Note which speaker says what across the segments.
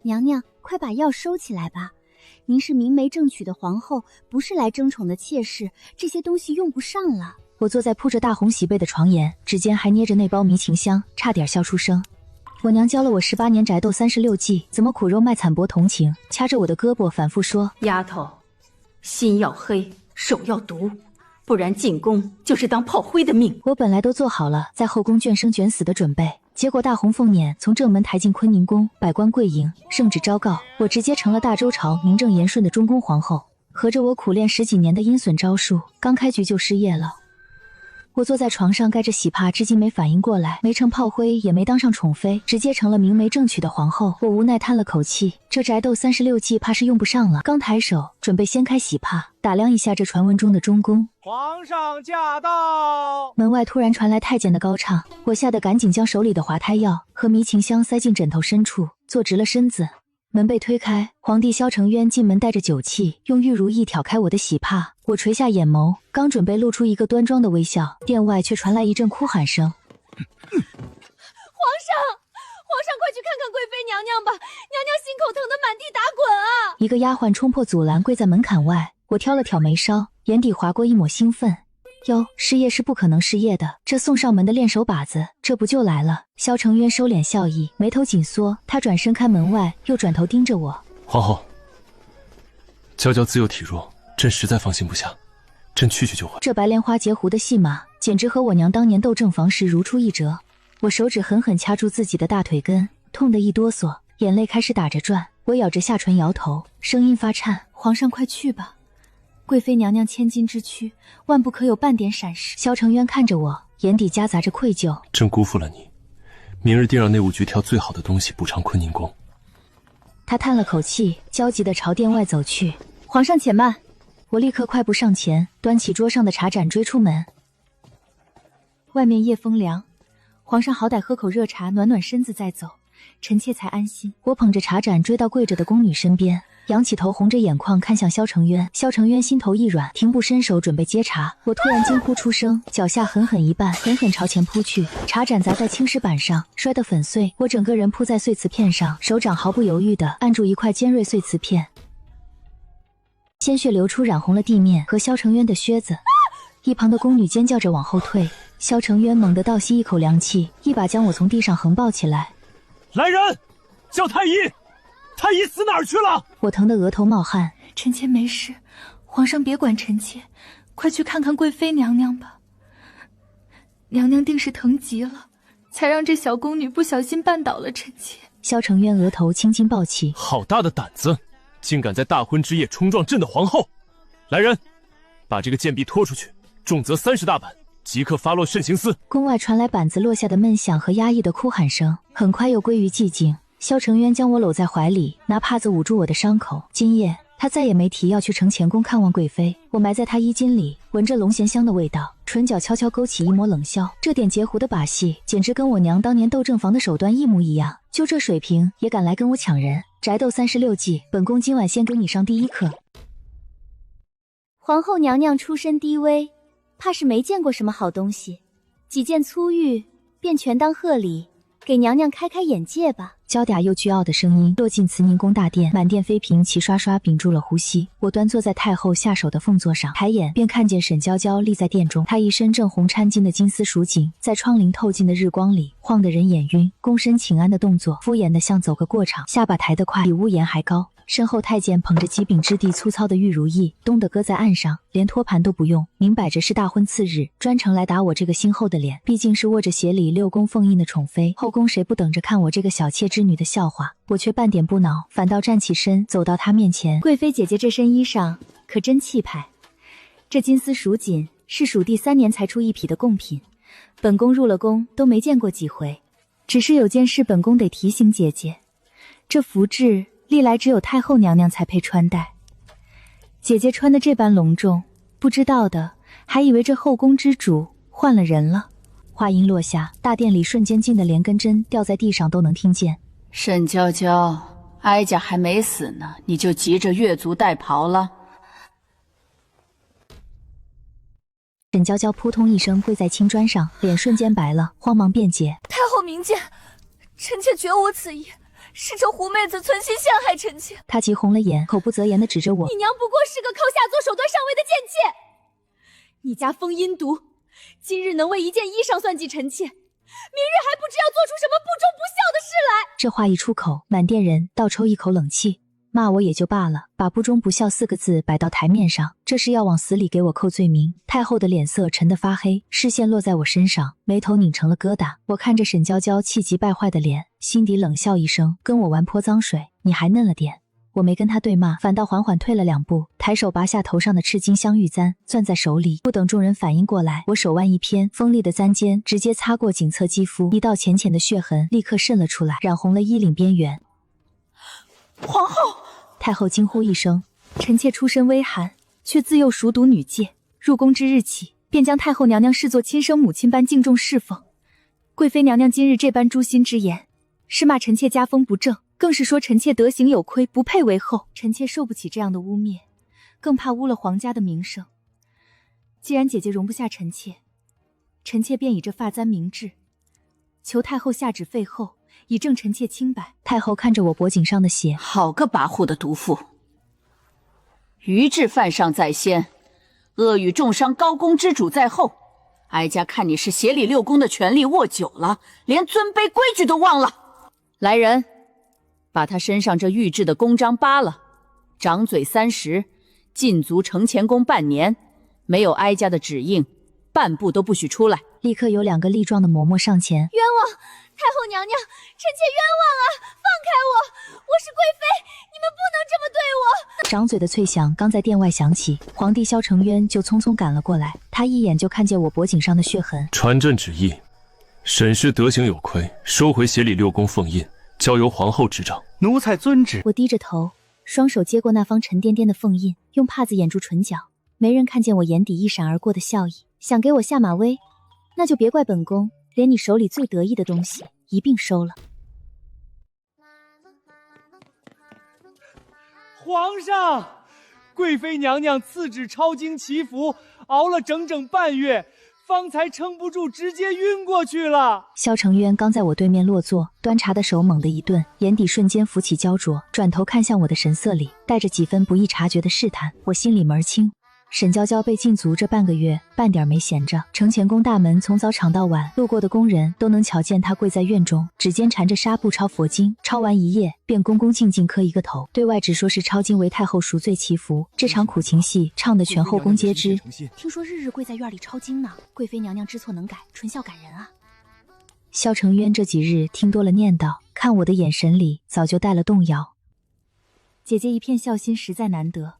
Speaker 1: 娘娘，快把药收起来吧。您是明媒正娶的皇后，不是来争宠的妾室，这些东西用不上了。
Speaker 2: 我坐在铺着大红喜被的床沿，指尖还捏着那包迷情香，差点笑出声。我娘教了我18年宅斗36计，怎么苦肉卖惨博同情，掐着我的胳膊反复说：
Speaker 3: 丫头，心要黑，手要毒，不然进宫就是当炮灰的命。
Speaker 2: 我本来都做好了在后宫倦生卷死的准备，结果大红凤辇从正门抬进坤宁宫，百官跪迎，圣旨昭告，我直接成了大周朝名正言顺的中宫皇后。合着我苦练10几年的阴损招数，刚开局就失业了。我坐在床上盖着喜帕，至今没反应过来，没成炮灰，也没当上宠妃，直接成了明媒正娶的皇后。我无奈叹了口气，这宅斗36计怕是用不上了。刚抬手准备掀开喜帕，打量一下这传闻中的中宫。
Speaker 4: 皇上驾到！
Speaker 2: 门外突然传来太监的高唱，我吓得赶紧将手里的滑胎药和迷情香塞进枕头深处，坐直了身子。门被推开，皇帝萧承渊进门带着酒气，用玉如意挑开我的喜帕。我垂下眼眸，刚准备露出一个端庄的微笑，殿外却传来一阵哭喊声。
Speaker 1: 皇上，快去看看贵妃娘娘吧，娘娘心口疼得满地打滚啊！
Speaker 2: 一个丫鬟冲破阻拦，跪在门槛外。我挑了挑眉梢，眼底划过一抹兴奋。哟，失业是不可能失业的，这送上门的练手把子，这不就来了？萧承渊收敛笑意，眉头紧缩，他转身开门外，又转头盯着我。
Speaker 5: 皇后，娇娇自幼体弱，朕实在放心不下，朕去就回。
Speaker 2: 这白莲花截胡的戏码，简直和我娘当年斗正房时如出一辙。我手指狠狠掐住自己的大腿根，痛得一哆嗦，眼泪开始打着转。我咬着下唇摇头，声音发颤：
Speaker 1: 皇上快去吧，贵妃娘娘千金之躯，万不可有半点闪失。
Speaker 2: 萧承渊看着我，眼底夹杂着愧疚。
Speaker 5: 朕辜负了你，明日定让内务局挑最好的东西补偿坤宁宫。
Speaker 2: 他叹了口气，焦急地朝殿外走去。
Speaker 1: 皇上且慢！
Speaker 2: 我立刻快步上前，端起桌上的茶盏追出门。
Speaker 1: 外面夜风凉，皇上好歹喝口热茶暖暖身子再走，臣妾才安心。
Speaker 2: 我捧着茶盏追到跪着的宫女身边，仰起头，红着眼眶看向萧承渊。萧承渊心头一软，停步伸手准备接茶。我突然惊呼出声，脚下狠狠一绊，狠狠朝前扑去，茶盏砸在青石板上，摔得粉碎。我整个人扑在碎瓷片上，手掌毫不犹豫地按住一块尖锐碎瓷片，鲜血流出，染红了地面和萧承渊的靴子。一旁的宫女尖叫着往后退。萧承渊猛地倒吸一口凉气，一把将我从地上横抱起来。
Speaker 4: 来人，叫太医！太医死哪儿去了？
Speaker 2: 我疼得额头冒汗。
Speaker 1: 臣妾没事，皇上别管臣妾，快去看看贵妃娘娘吧。娘娘定是疼极了，才让这小宫女不小心绊倒了臣妾。
Speaker 2: 萧承渊额头青筋暴起，
Speaker 5: 好大的胆子，竟敢在大婚之夜冲撞朕的皇后！来人，把这个贱婢拖出去，重则30大板，即刻发落慎刑司。
Speaker 2: 宫外传来板子落下的闷响和压抑的哭喊声，很快又归于寂静。萧承渊将我搂在怀里，拿帕子捂住我的伤口。今夜他再也没提要去承乾宫看望贵妃。我埋在他衣襟里，闻着龙涎香的味道，唇角悄悄勾起一抹冷笑。这点截胡的把戏，简直跟我娘当年斗正房的手段一模一样。就这水平，也敢来跟我抢人？宅斗36计，本宫今晚先给你上第一课。
Speaker 1: 皇后娘娘出身低微，怕是没见过什么好东西，几件粗玉便全当贺礼，给娘娘开开眼界吧。
Speaker 2: 娇嗲又倨傲的声音落进慈宁宫大殿，满殿妃嫔齐刷刷屏住了呼吸。我端坐在太后下手的凤座上，抬眼便看见沈娇娇立在殿中，她一身正红掺金的金丝蜀锦，在窗棂透进的日光里晃得人眼晕，躬身请安的动作敷衍的像走个过场，下巴抬得快，比屋檐还高。身后太监捧着几柄质地粗糙的玉如意，咚地搁在岸上，连托盘都不用，明摆着是大婚次日，专程来打我这个新后的脸。毕竟是握着协理6宫凤印的宠妃，后宫谁不等着看我这个小妾之女的笑话？我却半点不恼，反倒站起身走到她面前。
Speaker 1: 贵妃姐姐这身衣裳可真气派，这金丝蜀锦是蜀地3年才出一匹的贡品，本宫入了宫都没见过几回。只是有件事本宫得提醒姐姐，这服制历来只有太后娘娘才配穿戴，姐姐穿的这般隆重，不知道的还以为这后宫之主换了人了。
Speaker 2: 话音落下，大殿里瞬间静得连根针掉在地上都能听见。
Speaker 3: 沈娇娇，哀家还没死呢，你就急着越俎代庖了？
Speaker 2: 沈娇娇扑通一声跪在青砖上，脸瞬间白了，慌忙辩解：
Speaker 6: 太后明鉴，臣妾绝无此意，是这狐妹子存心陷害臣妾。
Speaker 2: 她急红了眼，口不择言地指着我：“
Speaker 6: 你娘不过是个靠下作手段上位的贱妾，你家封阴毒，今日能为一件衣裳算计臣妾，明日还不知要做出什么不忠不孝的事来。”
Speaker 2: 这话一出口，满店人倒抽一口冷气。骂我也就罢了，把不忠不孝4个字摆到台面上，这是要往死里给我扣罪名。太后的脸色沉得发黑，视线落在我身上，眉头拧成了疙瘩。我看着沈娇娇气急败坏的脸，心底冷笑一声：跟我玩泼脏水，你还嫩了点。我没跟他对骂，反倒缓缓退了2步，抬手拔下头上的赤金镶玉簪，攥在手里。不等众人反应过来，我手腕一偏，锋利的簪尖直接擦过颈侧肌肤，一道浅浅的血痕立刻渗了出来，染红了衣领边缘。
Speaker 3: 皇后！
Speaker 2: 太后惊呼一声，
Speaker 1: 臣妾出身微寒，却自幼熟读女诫，入宫之日起，便将太后娘娘视作亲生母亲般敬重侍奉。贵妃娘娘今日这般诛心之言，是骂臣妾家风不正，更是说臣妾德行有亏，不配为后。臣妾受不起这样的污蔑，更怕污了皇家的名声。既然姐姐容不下臣妾，臣妾便以这发簪明志，求太后下旨废后，以正臣妾清白。
Speaker 2: 太后看着我脖颈上的血，
Speaker 3: 好个跋扈的毒妇！余志犯上在先，恶语重伤高宫之主在后。哀家看你是协理6宫的权力握久了，连尊卑规矩都忘了。来人，把他身上这御制的宫章扒了，掌嘴30，禁足承乾宫半年，没有哀家的指印，半步都不许出来。
Speaker 2: 立刻有2个力壮的嬷嬷上前：
Speaker 6: 冤枉！太后娘娘，臣妾冤枉啊！放开我！我是贵妃，你们不能这么对我！
Speaker 2: 掌嘴的脆响刚在殿外响起，皇帝萧承渊就匆匆赶了过来。他一眼就看见我脖颈上的血痕。
Speaker 5: 传朕旨意，沈氏德行有亏，收回协理6宫凤印，交由皇后执掌。
Speaker 4: 奴才遵旨。
Speaker 1: 我低着头，双手接过那方沉甸甸的凤印，用帕子掩住唇角。没人看见我眼底一闪而过的笑意。想给我下马威，那就别怪本宫连你手里最得意的东西一并收了。
Speaker 4: 皇上，贵妃娘娘赐旨抄经祈福，熬了整整半月，方才撑不住，直接晕过去了。
Speaker 2: 萧承渊刚在我对面落座，端茶的手猛地一顿，眼底瞬间浮起焦灼，转头看向我的神色里带着几分不易察觉的试探。我心里门清，沈娇娇被禁足这半个月，半点没闲着。承乾宫大门从早敞到晚，路过的宫人都能瞧见她跪在院中，指尖缠着纱布抄佛经，抄完一页便恭恭敬敬磕一个头，对外只说是抄经为太后赎罪祈福。这场苦情戏唱得全后宫皆知。
Speaker 1: 听说日日跪在院里抄经呢，贵妃娘娘知错能改，纯孝感人啊。
Speaker 2: 萧承渊这几日听多了念叨，看我的眼神里早就带了动摇。
Speaker 1: 姐姐一片孝心实在难得，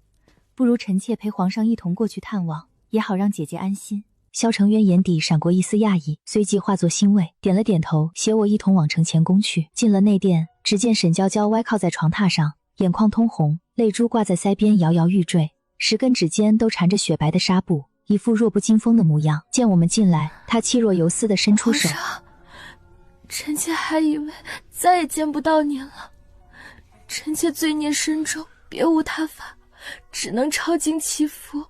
Speaker 1: 不如臣妾陪皇上一同过去探望，也好让姐姐安心。
Speaker 2: 萧承渊眼底闪过一丝讶异，随即化作欣慰，点了点头，携我一同往承乾宫去。进了内殿，只见沈娇娇歪靠在床榻上，眼眶通红，泪珠挂在腮边摇摇欲坠，10根指尖都缠着雪白的纱布，一副弱不禁风的模样。见我们进来，她气若游丝地伸出手：
Speaker 6: 臣妾还以为再也见不到您了，臣妾罪孽深重，别无他法，只能抄经祈福，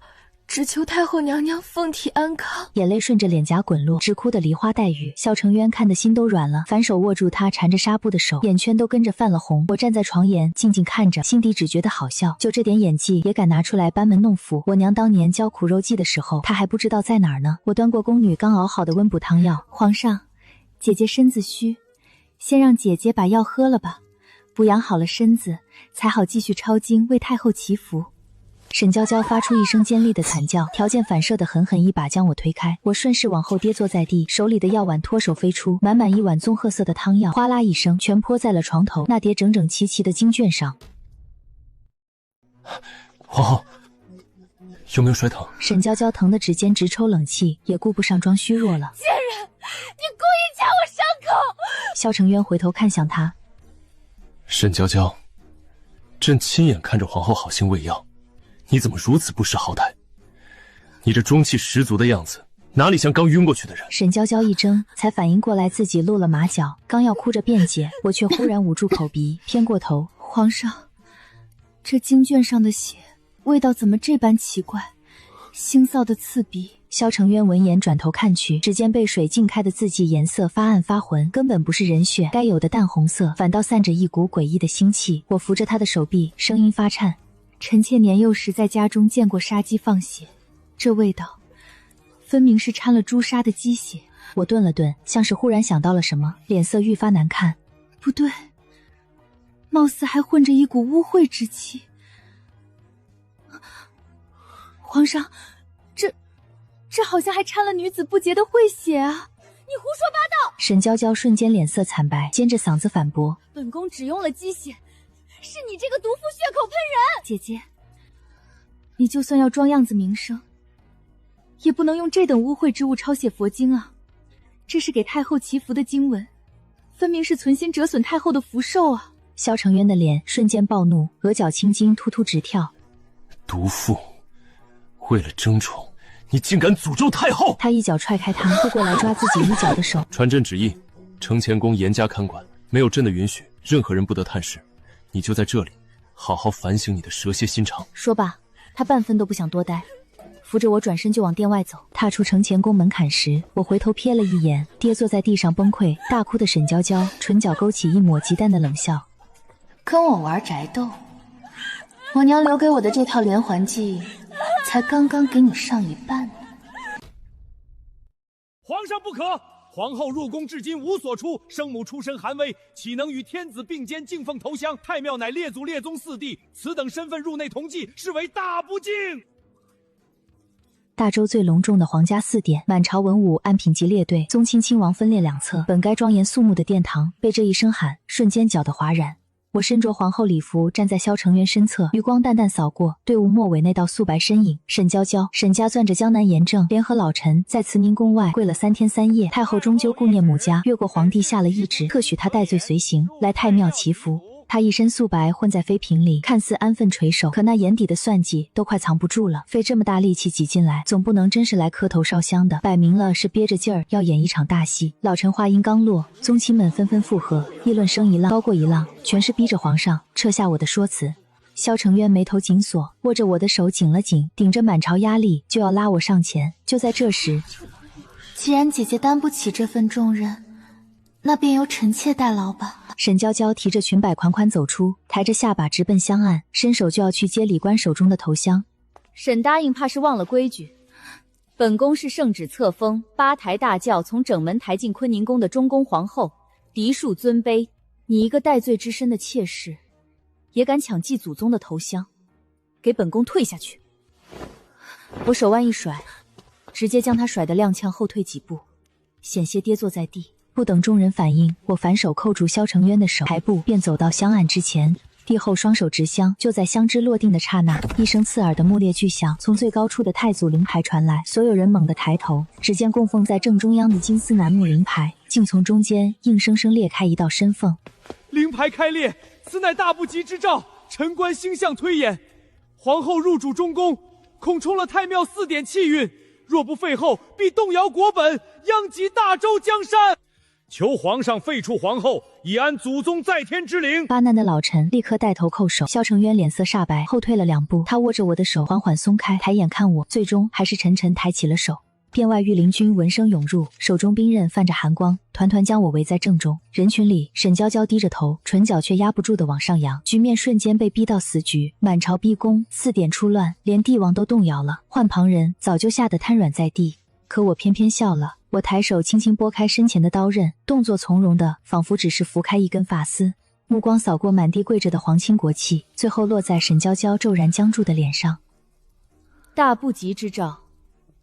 Speaker 6: 只求太后娘娘凤体安康。
Speaker 2: 眼泪顺着脸颊滚落，直哭得梨花带雨。萧承渊看得心都软了，反手握住她缠着纱布的手，眼圈都跟着泛了红。我站在床沿静静看着，心底只觉得好笑，就这点演技也敢拿出来班门弄斧。我娘当年教苦肉计的时候，她还不知道在哪儿呢。我端过宫女刚熬好的温补汤药，
Speaker 1: 皇上，姐姐身子虚，先让姐姐把药喝了吧，补养好了身子，才好继续抄经为太后祈福。
Speaker 2: 沈娇娇发出一声尖利的惨叫，条件反射的狠狠一把将我推开，我顺势往后跌坐在地，手里的药碗脱手飞出，满满一碗棕褐色的汤药，哗啦一声全泼在了床头那叠整整齐齐的经卷上。
Speaker 5: 皇后，有没有摔疼？
Speaker 2: 沈娇娇疼得指尖直抽冷气，也顾不上装虚弱了。
Speaker 6: 贱人，你故意掐我伤口！
Speaker 2: 萧承渊回头看向她，
Speaker 5: 沈娇娇，朕亲眼看着皇后好心喂药，你怎么如此不识好歹？你这中气十足的样子，哪里像刚晕过去的人？
Speaker 2: 沈娇娇一怔，才反应过来自己露了马脚，刚要哭着辩解，我却忽然捂住口鼻，偏过头：
Speaker 1: 皇上，这经卷上的血味道怎么这般奇怪？腥臊的刺鼻。
Speaker 2: 萧承渊闻言转头看去，只见被水浸开的字迹颜色发暗发浑，根本不是人血该有的淡红色，反倒散着一股诡异的腥气。我扶着他的手臂，声音发颤：
Speaker 1: 臣妾年幼时在家中见过杀鸡放血，这味道分明是掺了朱砂的鸡血。
Speaker 2: 我顿了顿，像是忽然想到了什么，脸色愈发难看。
Speaker 1: 不对，貌似还混着一股污秽之气。皇上，这好像还掺了女子不洁的秽血啊！你胡说八道！
Speaker 2: 沈娇娇瞬间脸色惨白，尖着嗓子反驳：
Speaker 1: 本宫只用了鸡血，是你这个毒妇血口喷人！姐姐，你就算要装样子名声，也不能用这等污秽之物抄写佛经啊！这是给太后祈福的经文，分明是存心折损太后的福寿啊！
Speaker 2: 萧承渊的脸瞬间暴怒，额角青筋突突直跳。
Speaker 5: 毒妇，为了争宠，你竟敢诅咒太后！
Speaker 2: 他一脚踹开他，扑过来抓自己衣角的手。
Speaker 5: 传朕旨意，承乾宫严加看管，没有朕的允许，任何人不得探视。你就在这里，好好反省你的蛇蝎心肠。
Speaker 1: 说罢，他半分都不想多待，扶着我转身就往殿外走。
Speaker 2: 踏出承乾宫门槛时，我回头瞥了一眼跌坐在地上崩溃大哭的沈娇娇，唇角勾起一抹极淡的冷笑。
Speaker 6: 跟我玩宅斗，我娘留给我的这套连环计才刚刚给你上一半呢。
Speaker 4: 皇上不可！皇后入宫至今无所出，生母出身寒微，岂能与天子并肩敬奉投降？太庙乃列祖列宗四帝，此等身份入内同祭，是为大不敬。
Speaker 2: 大周最隆重的皇家祀典，满朝文武按品级列队，宗亲亲王分列两侧。本该庄严肃穆的殿堂，被这一声喊瞬间搅得哗然。我身着皇后礼服，站在萧承渊身侧，余光淡淡扫过队伍末尾那道素白身影。沈娇娇，沈家攥着江南严正，联合老臣在慈宁宫外跪了3天3夜。太后终究顾念母家，越过皇帝下了懿旨，特许她戴罪随行，来太庙祈福。她一身素白混在妃嫔里，看似安分垂首，可那眼底的算计都快藏不住了。费这么大力气挤进来，总不能真是来磕头烧香的，摆明了是憋着劲儿要演一场大戏。老臣话音刚落，宗亲们纷纷附和，议论声一浪高过一浪，全是逼着皇上撤下我的说辞。萧承渊眉头紧锁，握着我的手紧了紧，顶着满朝压力就要拉我上前。就在这时，
Speaker 6: 既然姐姐担不起这份重任，那便由臣妾代劳吧。
Speaker 2: 沈娇娇提着裙摆款款走出，抬着下巴直奔香案，伸手就要去接礼官手中的头香。
Speaker 1: 沈答应怕是忘了规矩，本宫是圣旨册封8抬大轿从整门抬进坤宁宫的中宫皇后，嫡庶尊卑，你一个戴罪之身的妾室，也敢抢祭祖宗的头香，给本宫退下去！我手腕一甩，直接将他甩得踉跄后退几步，险些跌坐在地。
Speaker 2: 不等众人反应，我反手扣住萧承渊的手，抬步便走到香案之前，帝后双手执香。就在香枝落定的刹那，一声刺耳的木裂巨响从最高处的太祖灵牌传来，所有人猛地抬头，只见供奉在正中央的金丝楠木灵牌竟从中间硬生生裂开一道深缝。
Speaker 4: 灵牌开裂，此乃大不吉之兆，臣观星象推演，皇后入主中宫，恐冲了太庙4典气运，若不废后，必动摇国本，殃及大周江山。求皇上废黜皇后，以安祖宗在天之灵。
Speaker 2: 发难的老臣立刻带头叩首。萧承渊脸色煞白，后退了2步，他握着我的手缓缓松开，抬眼看我，最终还是沉沉抬起了手。殿外御林军闻声涌入，手中兵刃泛着寒光，团团将我围在正中。人群里，沈娇娇低着头，唇角却压不住的往上扬，局面瞬间被逼到死局。满朝逼宫，4典出乱，连帝王都动摇了，换旁人早就吓得瘫软在地。可我偏偏笑了。我抬手轻轻拨开身前的刀刃，动作从容的仿佛只是拂开一根发丝，目光扫过满地跪着的皇亲国戚，最后落在沈娇娇骤然僵住的脸上。
Speaker 1: 大不吉之兆，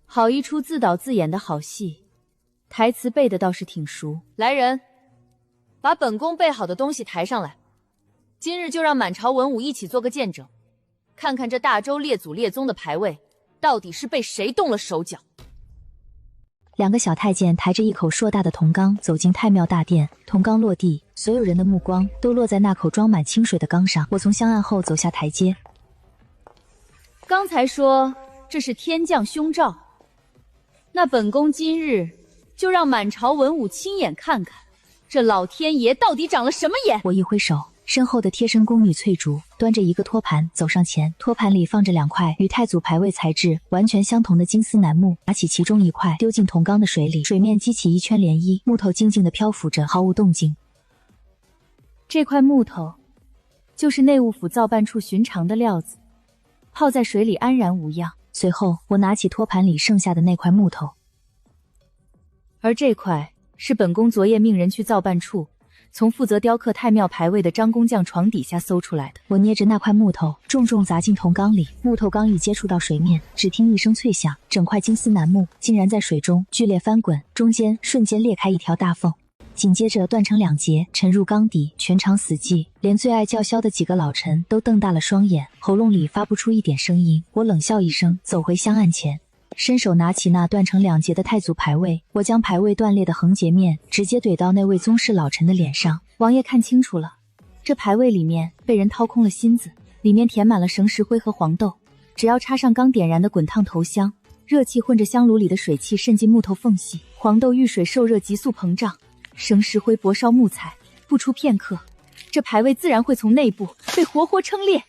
Speaker 1: 好一出自导自演的好戏，台词背的倒是挺熟。来人，把本宫备好的东西抬上来，今日就让满朝文武一起做个见证，看看这大周列祖列宗的牌位到底是被谁动了手脚。
Speaker 2: 2个小太监抬着一口硕大的铜缸走进太庙大殿，铜缸落地，所有人的目光都落在那口装满清水的缸上。我从香案后走下台阶。
Speaker 1: 刚才说这是天降凶兆，那本宫今日就让满朝文武亲眼看看，这老天爷到底长了什么眼。
Speaker 2: 我一挥手，身后的贴身宫女翠竹端着一个托盘走上前，托盘里放着2块与太祖牌位材质完全相同的金丝楠木，拿起其中一块丢进铜缸的水里，水面激起一圈涟漪，木头静静地漂浮着，毫无动静。
Speaker 1: 这块木头就是内务府造办处寻常的料子，泡在水里安然无恙。
Speaker 2: 随后我拿起托盘里剩下的那块木头，
Speaker 1: 而这块是本宫昨夜命人去造办处从负责雕刻太庙牌位的张工匠床底下搜出来的。
Speaker 2: 我捏着那块木头重重砸进铜缸里，木头刚一接触到水面，只听一声脆响，整块金丝楠木竟然在水中剧烈翻滚，中间瞬间裂开一条大缝，紧接着断成2截，沉入缸底，全场死寂。连最爱叫嚣的几个老臣都瞪大了双眼，喉咙里发不出一点声音。我冷笑一声，走回香案前，伸手拿起那断成2截的太祖牌位，我将牌位断裂的横截面直接怼到那位宗室老臣的脸上。
Speaker 1: 王爷看清楚了，这牌位里面被人掏空了芯子，里面填满了绳石灰和黄豆，只要插上刚点燃的滚烫头香，热气混着香炉里的水汽渗进木头缝隙，黄豆遇水受热急速膨胀，绳石灰灼烧木材，不出片刻，这牌位自然会从内部被活活撑裂。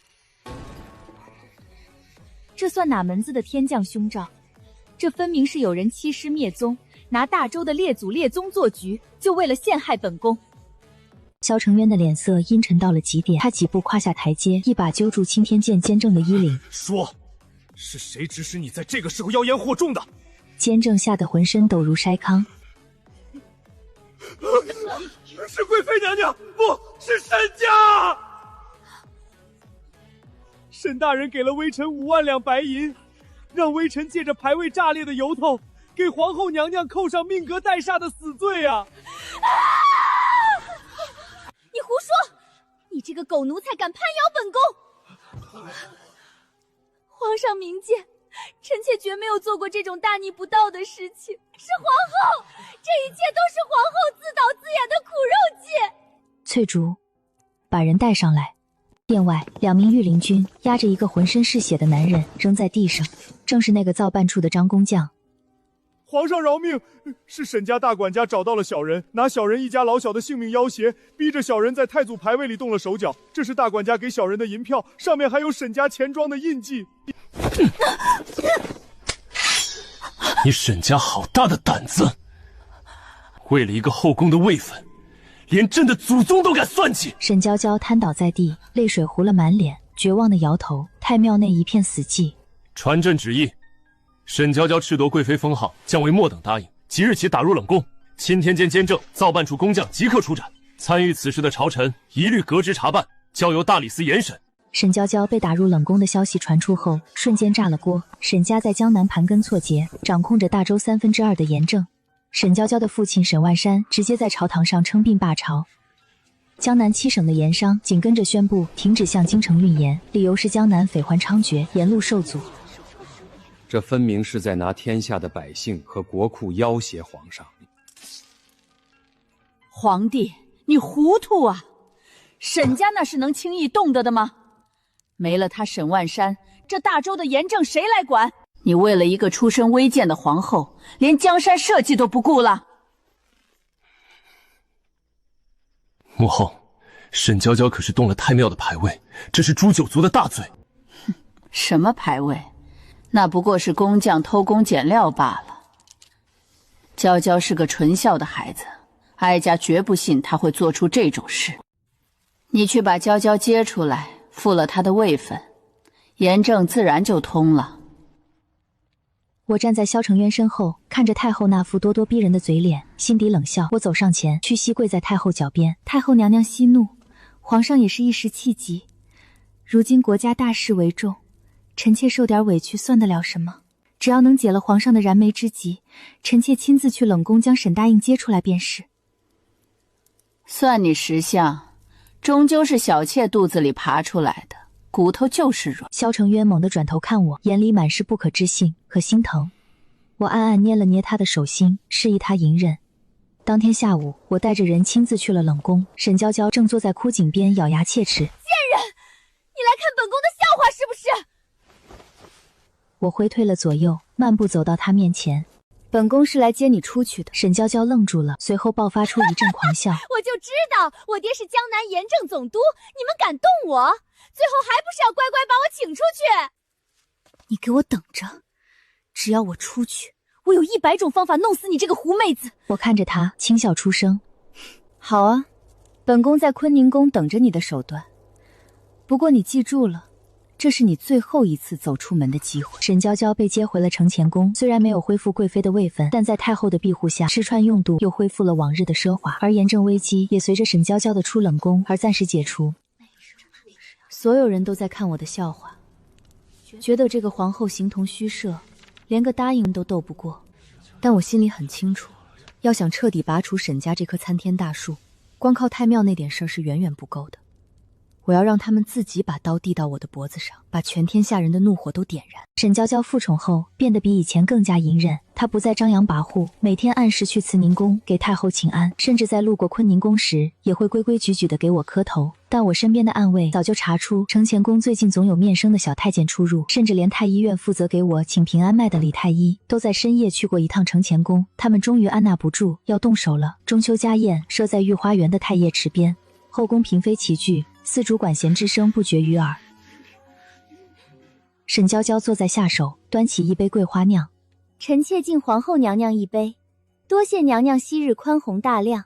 Speaker 1: 这算哪门子的天降凶兆？这分明是有人欺师灭宗，拿大周的列祖列宗做局，就为了陷害本宫。
Speaker 2: 萧承渊的脸色阴沉到了极点，他几步跨下台阶，一把揪住青天剑监正的衣领，
Speaker 4: 说，是谁指使你在这个时候妖言惑众的？
Speaker 2: 监正吓得浑身抖如筛糠。
Speaker 4: 是贵妃娘娘，不是沈家。沈大人给了微臣5万两白银，让微臣借着牌位炸裂的由头，给皇后娘娘扣上命革代煞的死罪啊！
Speaker 1: 你胡说！你这个狗奴才敢攀咬本宫！皇上明鉴，臣妾绝没有做过这种大逆不道的事情，是皇后，这一切都是皇后自导自演的苦肉计。
Speaker 2: 翠竹，把人带上来。殿外，2名御林军压着一个浑身是血的男人扔在地上，正是那个造办处的张工匠。
Speaker 4: 皇上饶命！是沈家大管家找到了小人，拿小人一家老小的性命要挟，逼着小人在太祖牌位里动了手脚。这是大管家给小人的银票，上面还有沈家钱庄的印记。
Speaker 5: 你沈家好大的胆子！为了一个后宫的位分，连朕的祖宗都敢算计！
Speaker 2: 沈娇娇瘫倒在地，泪水糊了满脸，绝望的摇头。太庙内一片死寂。
Speaker 5: 传朕旨意，沈娇娇褫夺贵妃封号，降为末等答应，即日起打入冷宫。钦天监监正、造办处工匠即刻出斩，参与此事的朝臣一律革职查办，交由大理寺严审。
Speaker 2: 沈娇娇被打入冷宫的消息传出后，瞬间炸了锅。沈家在江南盘根错节，掌控着大周2/3的盐政。沈娇娇的父亲沈万山直接在朝堂上称病罢朝。江南7省的盐商紧跟着宣布停止向京城运盐，理由是江南匪患猖獗，盐路受阻。
Speaker 7: 这分明是在拿天下的百姓和国库要挟皇上。
Speaker 3: 皇帝，你糊涂啊！沈家那是能轻易动得的吗？没了他沈万山，这大周的盐政谁来管？你为了一个出身微贱的皇后，连江山社稷都不顾了。
Speaker 5: 母后，沈娇娇可是动了太庙的牌位，这是诛九族的大罪。
Speaker 3: 什么牌位？那不过是工匠偷工减料罢了。娇娇是个纯孝的孩子，哀家绝不信她会做出这种事。你去把娇娇接出来，复了她的位分，盐政自然就通了。
Speaker 2: 我站在萧承渊身后，看着太后那副咄咄逼人的嘴脸，心底冷笑。我走上前，屈膝跪在太后脚边。
Speaker 1: 太后娘娘息怒，皇上也是一时气急。如今国家大事为重，臣妾受点委屈算得了什么？只要能解了皇上的燃眉之急，臣妾亲自去冷宫将沈答应接出来便是。
Speaker 3: 算你识相，终究是小妾肚子里爬出来的，骨头就是软。
Speaker 2: 萧承渊猛地转头看我，眼里满是不可置信和心疼。我暗暗捏了捏他的手心，示意他隐忍。当天下午，我带着人亲自去了冷宫。沈娇娇正坐在枯井边咬牙切齿。贱
Speaker 1: 人，你来看本宫的笑话是不是？
Speaker 2: 我挥退了左右，漫步走到他面前。
Speaker 1: 本宫是来接你出去的。
Speaker 2: 沈娇娇愣住了，随后爆发出一阵狂笑。
Speaker 6: 我就知道我爹是江南盐政总督，你们敢动我，最后还不是要乖乖把我请出去？
Speaker 1: 你给我等着，只要我出去，我有100种方法弄死你这个狐妹子。
Speaker 2: 我看着他轻笑出声。
Speaker 1: 好啊，本宫在坤宁宫等着你的手段。不过你记住了，这是你最后一次走出门的机会。
Speaker 2: 沈娇娇被接回了承乾宫，虽然没有恢复贵妃的位分，但在太后的庇护下，吃穿用度又恢复了往日的奢华，而炎症危机也随着沈娇娇的出冷宫而暂时解除。
Speaker 1: 所有人都在看我的笑话，觉得这个皇后形同虚设，连个答应都斗不过。但我心里很清楚，要想彻底拔除沈家这棵参天大树，光靠太庙那点事儿是远远不够的。我要让他们自己把刀递到我的脖子上，把全天下人的怒火都点燃。
Speaker 2: 沈娇娇复宠后变得比以前更加隐忍，她不再张扬跋扈，每天按时去慈宁宫给太后请安，甚至在路过坤宁宫时也会规规矩矩地给我磕头。但我身边的暗卫早就查出承乾宫最近总有面生的小太监出入，甚至连太医院负责给我请平安脉的李太医都在深夜去过一趟承乾宫。他们终于按捺不住要动手了。中秋家宴设在御花园的太液池边，后宫嫔妃齐聚，丝竹管弦之声不绝于耳。沈娇娇坐在下手，端起一杯桂花酿。
Speaker 1: 臣妾敬皇后娘娘一杯，多谢娘娘昔日宽宏大量。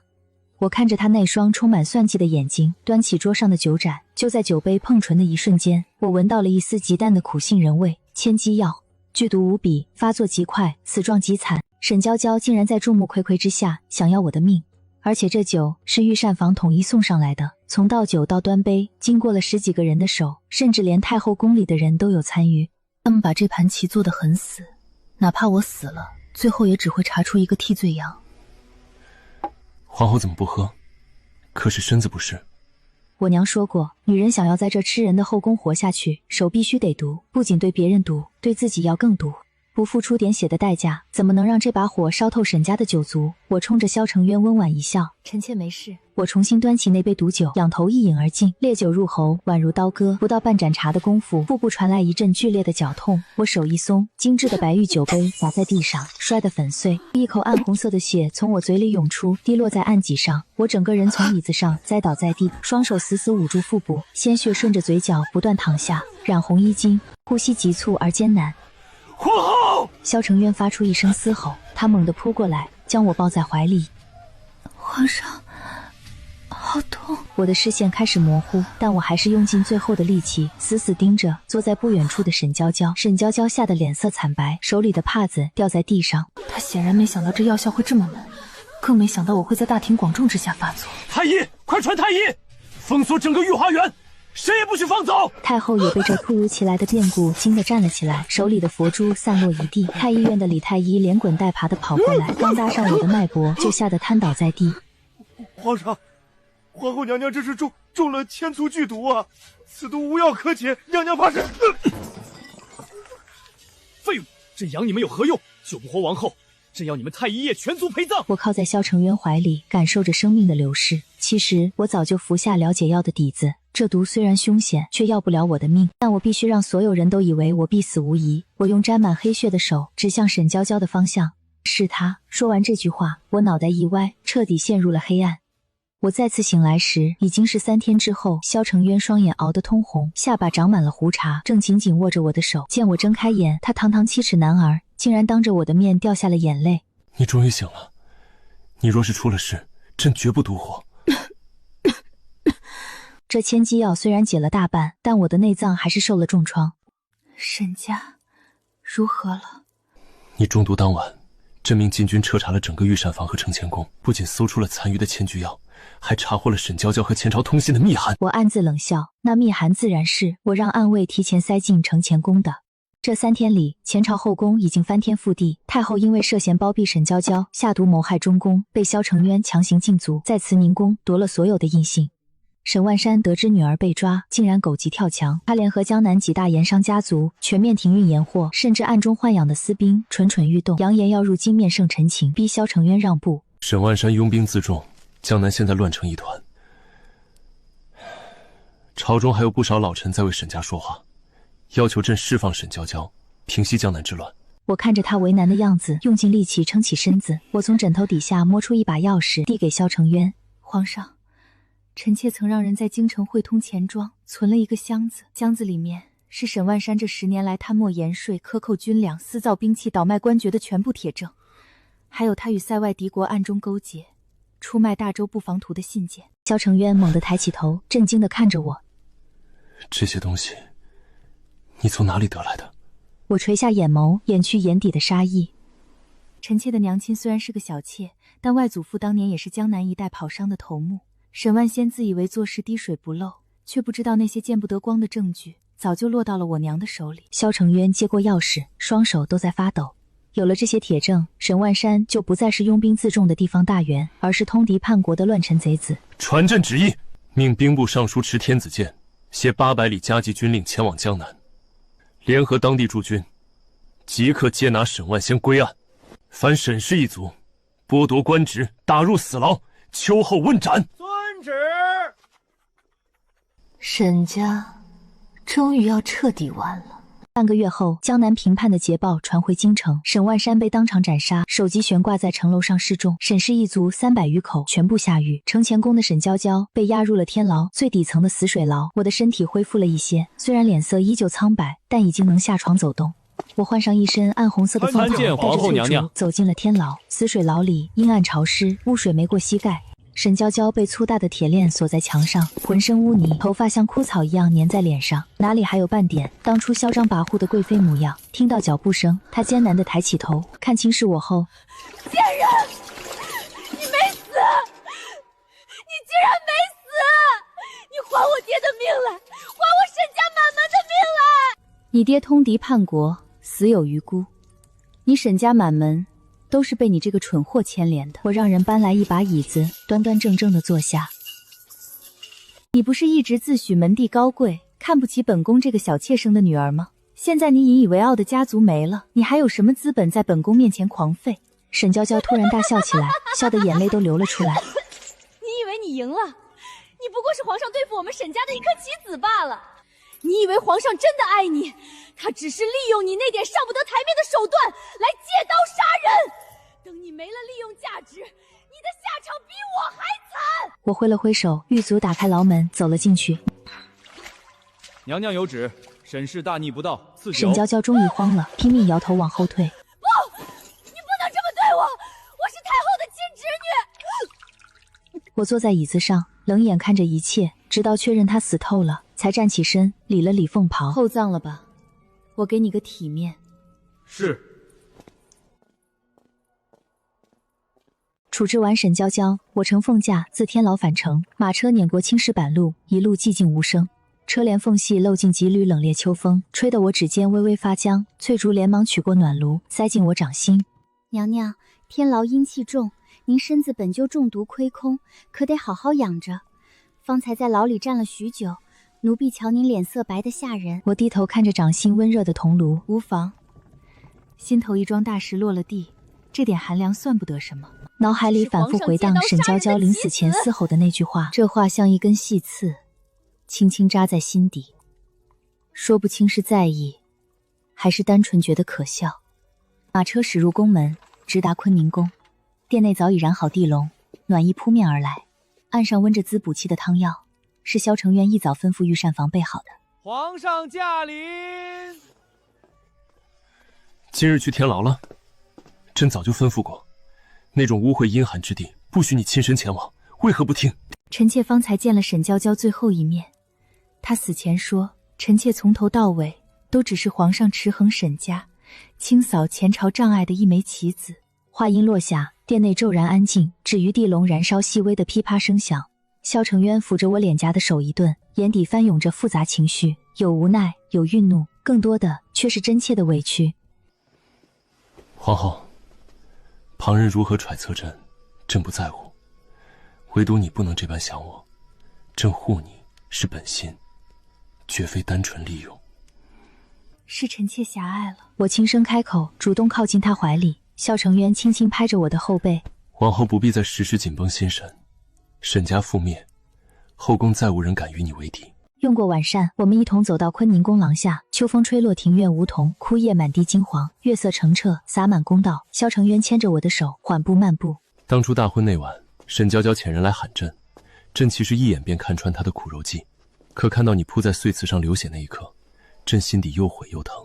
Speaker 2: 我看着她那双充满算计的眼睛，端起桌上的酒盏。就在酒杯碰唇的一瞬间，我闻到了一丝极淡的苦杏仁味。千机药，剧毒无比，发作极快，死状极惨。沈娇娇竟然在众目睽睽之下想要我的命，而且这酒是御膳房统一送上来的。从倒酒到端杯，经过了10几个人的手，甚至连太后宫里的人都有参与。
Speaker 1: 他们把这盘棋做得很死，哪怕我死了，最后也只会查出一个替罪羊。
Speaker 5: 皇后怎么不喝？可是身子不是。
Speaker 2: 我娘说过，女人想要在这吃人的后宫活下去，手必须得毒，不仅对别人毒，对自己要更毒。不付出点血的代价，怎么能让这把火烧透沈家的酒足？我冲着萧承渊温婉一笑，
Speaker 1: 臣妾没事。
Speaker 2: 我重新端起那杯毒酒，仰头一饮而尽，烈酒入喉，宛如刀割。不到半盏茶的功夫，腹部传来一阵剧烈的绞痛，我手一松，精致的白玉酒杯砸在地上，摔得粉碎。一口暗红色的血从我嘴里涌出，滴落在案几上。我整个人从椅子上栽倒在地，双手死死捂住腹部，鲜血顺着嘴角不断淌下，染红衣襟，呼吸急促而艰难。
Speaker 5: 皇后！
Speaker 2: 萧承渊发出一声嘶吼，他猛地扑过来，将我抱在怀里。
Speaker 6: 皇上，好痛！
Speaker 2: 我的视线开始模糊，但我还是用尽最后的力气，死死盯着坐在不远处的沈娇娇。沈娇娇吓得脸色惨白，手里的帕子掉在地上。
Speaker 1: 她显然没想到这药效会这么猛，更没想到我会在大庭广众之下发作。
Speaker 5: 太医，快传太医，封锁整个御花园，谁也不许放走！
Speaker 2: 太后也被这突如其来的变故惊得站了起来，手里的佛珠散落一地。太医院的李太医连滚带爬地跑过来，刚搭上我的脉搏，就吓得瘫倒在地。
Speaker 4: 皇上，皇后娘娘这是中了千簇剧毒啊！此毒无药可解，娘娘怕是……废物！这养你们有何用？救不活王后，真要你们太医业全族陪葬！
Speaker 2: 我靠在萧承渊怀里，感受着生命的流逝。其实我早就服下了解药的底子，这毒虽然凶险，却要不了我的命。但我必须让所有人都以为我必死无疑。我用沾满黑血的手指向沈娇娇的方向，是她。说完这句话，我脑袋一歪，彻底陷入了黑暗。我再次醒来时，已经是3天之后。萧承渊双眼熬得通红，下巴长满了胡茬，正紧紧握着我的手。见我睁开眼，他堂堂7尺男儿竟然当着我的面掉下了眼泪。
Speaker 5: 你终于醒了，你若是出了事，朕绝不独活。
Speaker 2: 这千机药虽然解了大半，但我的内脏还是受了重创。
Speaker 1: 沈家如何了？
Speaker 5: 你中毒当晚，朕命禁军彻查了整个御膳房和承乾宫，不仅搜出了残余的千居药，还查获了沈娇娇和前朝通信的密函。
Speaker 2: 我暗自冷笑，那密函自然是我让暗卫提前塞进承乾宫的。这3天里，前朝后宫已经翻天覆地。太后因为涉嫌包庇沈娇娇，下毒谋害中宫，被萧承渊强行禁足，在慈宁宫夺了所有的印信。沈万山得知女儿被抓，竟然狗急跳墙。他联合江南几大盐商家族，全面停运盐货，甚至暗中豢养的私兵蠢蠢欲动，扬言要入京面圣陈情，逼萧承渊让步。
Speaker 5: 沈万山拥兵自重，江南现在乱成一团。朝中还有不少老臣在为沈家说话，要求朕释放沈娇娇，平息江南之乱。
Speaker 2: 我看着他为难的样子，用尽力气撑起身子。我从枕头底下摸出一把钥匙，递给萧承渊。
Speaker 1: 皇上，臣妾曾让人在京城汇通钱庄存了一个箱子，箱子里面是沈万山这10年来贪墨盐税、克扣军粮、私造兵器、倒卖官爵的全部铁证，还有他与塞外敌国暗中勾结，出卖大周布防图的信件。
Speaker 2: 萧承渊猛地抬起头，震惊地看着我。
Speaker 5: 这些东西，你从哪里得来的？
Speaker 2: 我垂下眼眸，掩去眼底的杀意。
Speaker 1: 臣妾的娘亲虽然是个小妾，但外祖父当年也是江南一带跑商的头目。沈万仙自以为做事滴水不漏，却不知道那些见不得光的证据早就落到了我娘的手里。
Speaker 2: 萧承渊接过钥匙，双手都在发抖。有了这些铁证，沈万山就不再是拥兵自重的地方大员，而是通敌叛国的乱臣贼子。
Speaker 5: 传朕旨意，命兵部尚书持天子剑，携800里加急军令前往江南，联合当地驻军，即刻接拿沈万仙归案。凡沈氏一族，剥夺官职，打入死牢，秋后问斩。
Speaker 4: 遵旨。
Speaker 3: 沈家终于要彻底完了。
Speaker 2: 半个月后，江南平叛的捷报传回京城，沈万山被当场斩杀，首级悬挂在城楼上示众。沈氏一族300余口全部下狱。承乾宫的沈娇娇被押入了天牢最底层的死水牢。我的身体恢复了一些，虽然脸色依旧苍白，但已经能下床走动。我换上一身暗红色的凤袍，带着翠竹走进了天牢。死水牢里阴暗潮湿，污水没过膝盖。沈娇娇被粗大的铁链锁在墙上，浑身污泥，头发像枯草一样粘在脸上，哪里还有半点当初嚣张跋扈的贵妃模样。听到脚步声，她艰难地抬起头，看清是我后，
Speaker 6: 贱人，你没死，你竟然没死！你还我爹的命来，还我沈家满门的命来！
Speaker 1: 你爹通敌叛国，死有余辜，你沈家满门都是被你这个蠢货牵连的。
Speaker 2: 我让人搬来一把椅子，端端正正地坐下。
Speaker 1: 你不是一直自诩门第高贵，看不起本宫这个小妾生的女儿吗？现在你引以为傲的家族没了，你还有什么资本在本宫面前狂吠？
Speaker 2: 沈娇娇突然大笑起来，笑得眼泪都流了出来。
Speaker 6: 你以为你赢了？你不过是皇上对付我们沈家的一颗棋子罢了。你以为皇上真的爱你？他只是利用你那点上不得台面的手段来借刀杀人。等你没了利用价值，你的下场比我还惨。
Speaker 2: 我挥了挥手，狱卒打开牢门，走了进去。
Speaker 4: 娘娘有旨，沈氏大逆不道，赐酒。
Speaker 2: 沈娇娇终于慌了，拼命摇头往后退。
Speaker 6: 不，你不能这么对我，我是太后的亲侄女。
Speaker 2: 我坐在椅子上，冷眼看着一切，直到确认他死透了，才站起身，理了理凤袍。
Speaker 1: 厚葬了吧，我给你个体面。
Speaker 4: 是。
Speaker 2: 处置完沈娇娇，我乘凤驾自天牢返程，马车碾过青石板路，一路寂静无声。车帘缝隙漏进几缕冷冽秋风，吹得我指尖微微发僵。翠竹连忙取过暖炉，塞进我掌心。
Speaker 8: 娘娘，天牢阴气重，您身子本就中毒亏空，可得好好养着。方才在牢里站了许久，奴婢瞧您脸色白得吓人。
Speaker 2: 我低头看着掌心温热的铜炉，
Speaker 1: 无妨，心头一桩大事落了地，这点寒凉算不得什么。
Speaker 2: 脑海里反复回荡沈娇娇临死前嘶吼的那句话，
Speaker 1: 这话像一根细刺，轻轻扎在心底，说不清是在意，还是单纯觉得可笑。马车驶入宫门，直达坤宁宫。殿内早已燃好地笼，暖意扑面而来，岸上温着滋补气的汤药，是萧承渊一早吩咐御膳房备好的。
Speaker 4: 皇上驾临！
Speaker 5: 今日去天牢了，朕早就吩咐过，那种污秽阴寒之地，不许你亲身前往，为何不听？
Speaker 1: 臣妾方才见了沈娇娇最后一面，她死前说，臣妾从头到尾都只是皇上持衡沈家，清扫前朝障碍的一枚棋子。
Speaker 2: 话音落下，殿内骤然安静，只余地笼燃烧细微的噼啪声响。萧承渊抚着我脸颊的手一顿，眼底翻涌着复杂情绪，有无奈，有愠怒，更多的却是真切的委屈。
Speaker 5: 皇后，旁人如何揣测朕不在乎，唯独你不能这般想我。朕护你是本心，绝非单纯利用。
Speaker 1: 是臣妾狭隘了。
Speaker 2: 我轻声开口，主动靠近他怀里。萧承渊轻轻拍着我的后背。
Speaker 5: 皇后不必再时时紧绷心神，沈家覆灭，后宫再无人敢与你为敌。
Speaker 2: 用过晚膳，我们一同走到坤宁宫廊下，秋风吹落庭院梧桐，枯叶满地金黄，月色澄澈，洒满公道。萧承渊牵着我的手，缓步漫步。
Speaker 5: 当初大婚那晚，沈娇娇遣人来喊朕，朕其实一眼便看穿她的苦肉计，可看到你扑在碎瓷上流血那一刻，朕心底又悔又疼。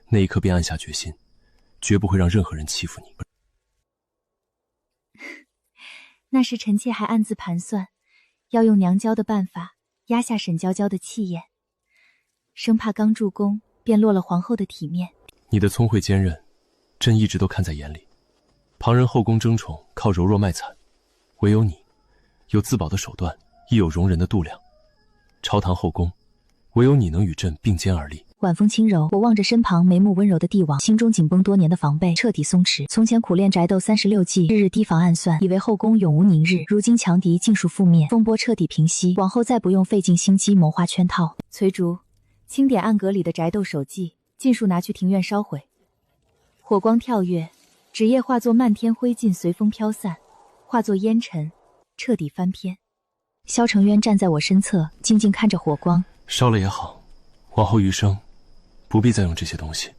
Speaker 5: 那一刻便暗下决心，绝不会让任何人欺负你。
Speaker 1: 那时臣妾还暗自盘算，要用娘娇的办法压下沈娇娇的气焰，生怕刚入宫便落了皇后的体面。
Speaker 5: 你的聪慧坚韧，朕一直都看在眼里。旁人后宫争宠靠柔弱卖惨，唯有你有自保的手段，亦有容人的度量。朝堂后宫，唯有你能与朕并肩而立。
Speaker 2: 晚风轻柔，我望着身旁眉目温柔的帝王，心中紧绷多年的防备彻底松弛。从前苦练宅斗36计，日日提防暗算，以为后宫永无宁日。如今强敌尽数覆灭，风波彻底平息，往后再不用费尽心机谋划圈套。
Speaker 1: 崔竹，清点暗阁里的宅斗手记，尽数拿去庭院烧毁。火光跳跃，纸页化作漫天灰烬，随风飘散，化作烟尘，彻底翻篇。
Speaker 2: 萧承渊站在我身侧，静静看着火光。
Speaker 5: 烧了也好，往后余生不必再用这些东西。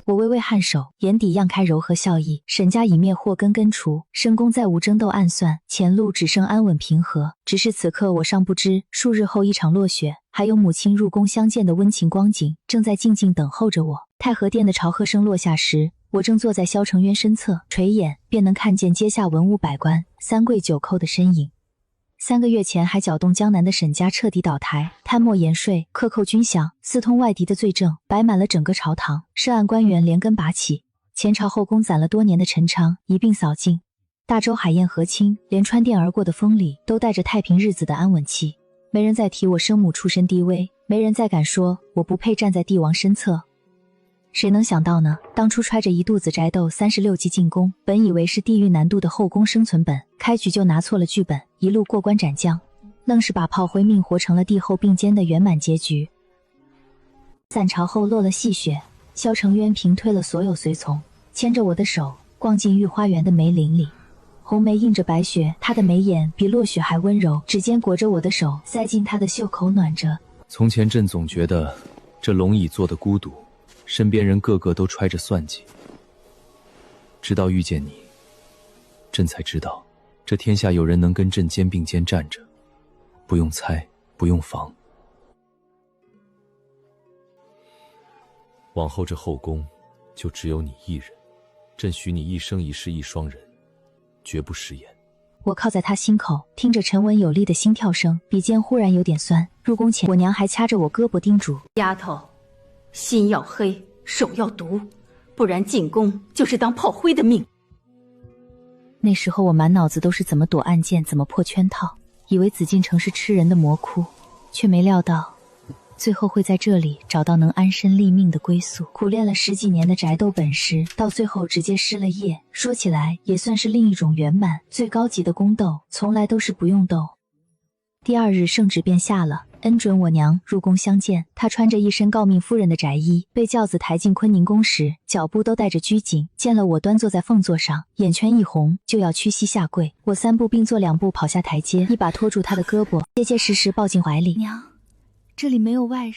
Speaker 2: 我微微颔首，眼底漾开柔和笑意。沈家已灭，祸根根除，深宫再无争斗暗算，前路只剩安稳平和。只是此刻我尚不知，数日后一场落雪，还有母亲入宫相见的温情光景，正在静静等候着我。太和殿的朝贺声落下时，我正坐在萧承渊身侧，垂眼便能看见阶下文武百官、三跪九叩的身影。3个月前还搅动江南的沈家彻底倒台，贪墨盐税、克扣军饷、私通外敌的罪证摆满了整个朝堂，涉案官员连根拔起，前朝后宫攒了多年的陈仓一并扫尽。大周海晏河清，连穿殿而过的风里都带着太平日子的安稳气。没人再提我生母出身低微，没人再敢说我不配站在帝王身侧。谁能想到呢？当初揣着一肚子宅斗36计进宫，本以为是地狱难度的后宫生存本，开局就拿错了剧本，一路过关斩将，愣是把炮灰命活成了帝后并肩的圆满结局。散朝后落了细雪，萧承渊平推了所有随从，牵着我的手逛进御花园的梅林里。红梅映着白雪，她的眉眼比落雪还温柔，指尖裹着我的手，塞进她的袖口暖着。
Speaker 7: 从前朕总觉得这龙椅坐的孤独，身边人个个都揣着算计，直到遇见你，朕才知道，这天下有人能跟朕肩并肩站着，不用猜，不用防。往后这后宫，就只有你一人，朕许你一生一世一双人，绝不食言。
Speaker 2: 我靠在他心口，听着沉稳有力的心跳声，鼻尖忽然有点酸。入宫前，我娘还掐着我胳膊叮嘱：
Speaker 3: 丫头，心要黑，手要毒，不然进宫就是当炮灰的命。
Speaker 1: 那时候我满脑子都是怎么躲暗箭，怎么破圈套，以为紫禁城是吃人的魔窟，却没料到最后会在这里找到能安身立命的归宿。苦练了10几年的宅斗本事，到最后直接失了业，说起来也算是另一种圆满。最高级的宫斗从来都是不用斗。第2日圣旨便下了，恩准我娘入宫相见。她穿着一身诰命夫人的宅衣，被轿子抬进坤宁宫时，脚步都带着拘谨。见了我端坐在凤座上，眼圈一红，就要屈膝下跪。我3步并作2步跑下台阶，一把拖住她的胳膊，结结实实抱进怀里。娘，这里没有外人，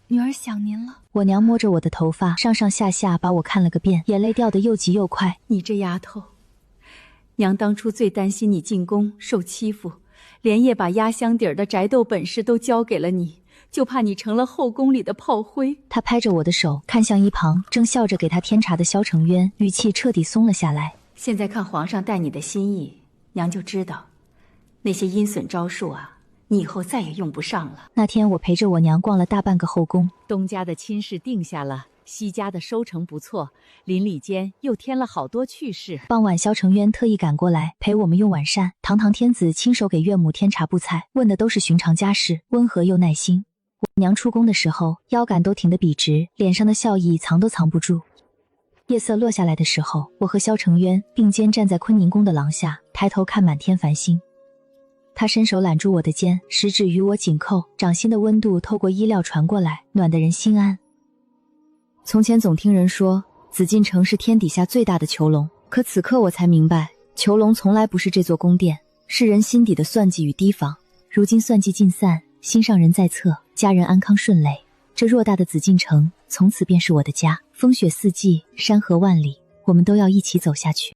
Speaker 1: 女儿想您了。
Speaker 2: 我娘摸着我的头发，上上下下把我看了个遍，眼泪掉得又急又快。
Speaker 3: 你这丫头，娘当初最担心你进宫受欺负，连夜把压箱底儿的宅斗本事都交给了你，就怕你成了后宫里的炮灰。
Speaker 2: 她拍着我的手，看向一旁正笑着给她添茶的萧承渊，语气彻底松了下来。
Speaker 3: 现在看皇上待你的心意，娘就知道，那些阴损招数啊，你以后再也用不上了。
Speaker 2: 那天我陪着我娘逛了大半个后宫，
Speaker 9: 东家的亲事定下了，西家的收成不错，邻里间又添了好多趣事。
Speaker 2: 傍晚萧承渊特意赶过来陪我们用晚膳，堂堂天子亲手给岳母添茶布菜，问的都是寻常家事，温和又耐心。我娘出宫的时候腰杆都挺得笔直，脸上的笑意藏都藏不住。夜色落下来的时候，我和萧承渊并肩站在坤宁宫的廊下，抬头看满天繁星。他伸手揽住我的肩，食指与我紧扣，掌心的温度透过衣料传过来，暖得人心安。
Speaker 1: 从前总听人说紫禁城是天底下最大的囚笼，可此刻我才明白，囚笼从来不是这座宫殿，是人心底的算计与提防。如今算计尽散，
Speaker 2: 心上人在侧，家人安康顺累。这偌大的紫禁城，从此便是我的家。风雪四季，山河万里，我们都要一起走下去。